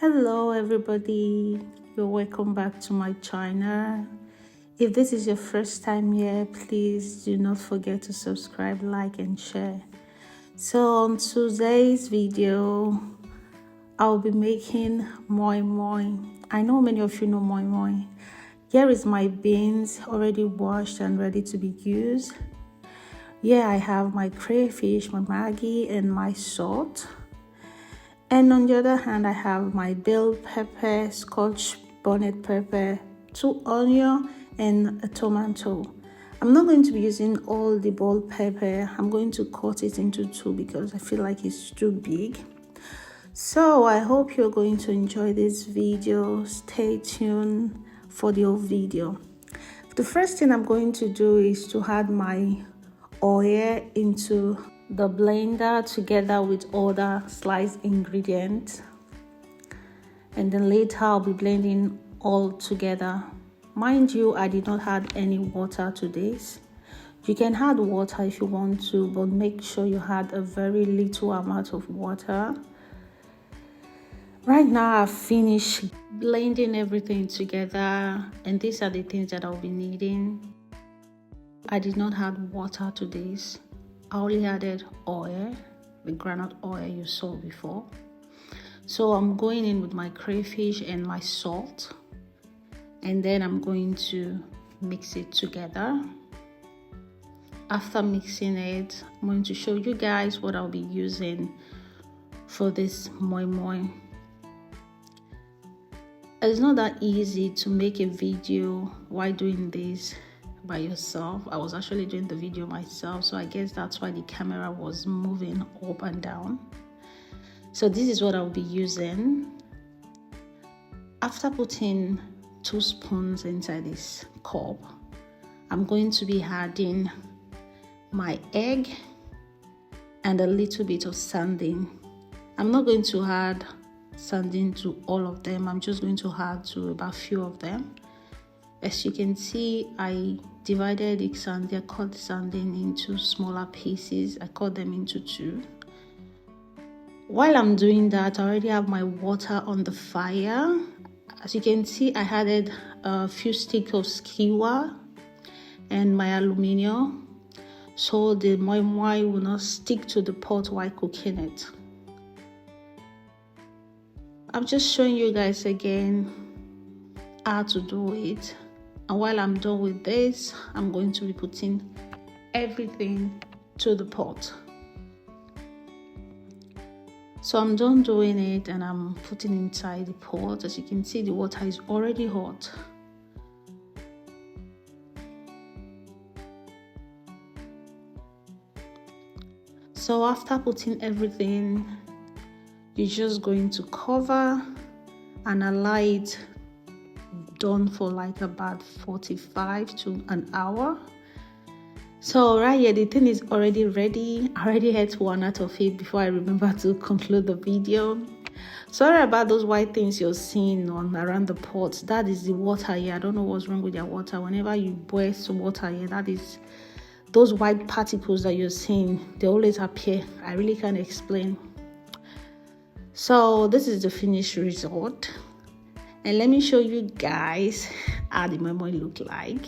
Hello everybody, you're welcome back to my channel. If this is your first time here, please do not forget to subscribe, like and share. So on today's video, I'll be making moi moi. I know many of you know moi moi. Here is my beans already washed and ready to be used. Here I have my crayfish, my Maggi and my salt. And on the other hand, I have my bell pepper, scotch, bonnet pepper, 2 onions and a tomato. I'm not going to be using all the bell pepper. I'm going to cut it into 2 because I feel like it's too big. So I hope you're going to enjoy this video. Stay tuned for the whole video. The first thing I'm going to do is to add my oil into the blender together with other sliced ingredients, and then later I'll be blending all together. Mind you, I did not add any water to this. You can add water if you want to, but make sure you add a very little amount of water. Right now I've finished blending everything together, and these are the things that I'll be needing. I did not add water to this. I only added oil, the groundnut oil you saw before. So I'm going in with my crayfish and my salt, and then I'm going to mix it together. After mixing it, I'm going to show you guys what I'll be using for this moi moi. It's not that easy to make a video while doing this by yourself. I was actually doing the video myself, so I guess that's why the camera was moving up and down. So this is what I'll be using. After putting 2 spoons inside this cup, I'm going to be adding my egg and a little bit of sanding. I'm not going to add sanding to all of them. I'm just going to add to about a few of them. As you can see, I divided the sanding, I cut the sanding into smaller pieces. I cut them into 2. While I'm doing that, I already have my water on the fire. As you can see, I added a few sticks of skewer and my aluminium, so the moi moi will not stick to the pot while cooking it. I'm just showing you guys again how to do it. And while I'm done with this, I'm going to be putting everything to the pot. So I'm done doing it and I'm putting inside the pot. As you can see, the water is already hot. So after putting everything, you're just going to cover and allow it done for like about 45 to an hour. So right here, the thing is already ready. I already ate 1 out of it before I remember to conclude the video. Sorry about those white things you're seeing on around the pot. That is the water here. I don't know what's wrong with your water. Whenever you boil some water here, that is those white particles that you're seeing, they always appear. I really can't explain. So this is the finished result. And let me show you guys how the moi moi look like.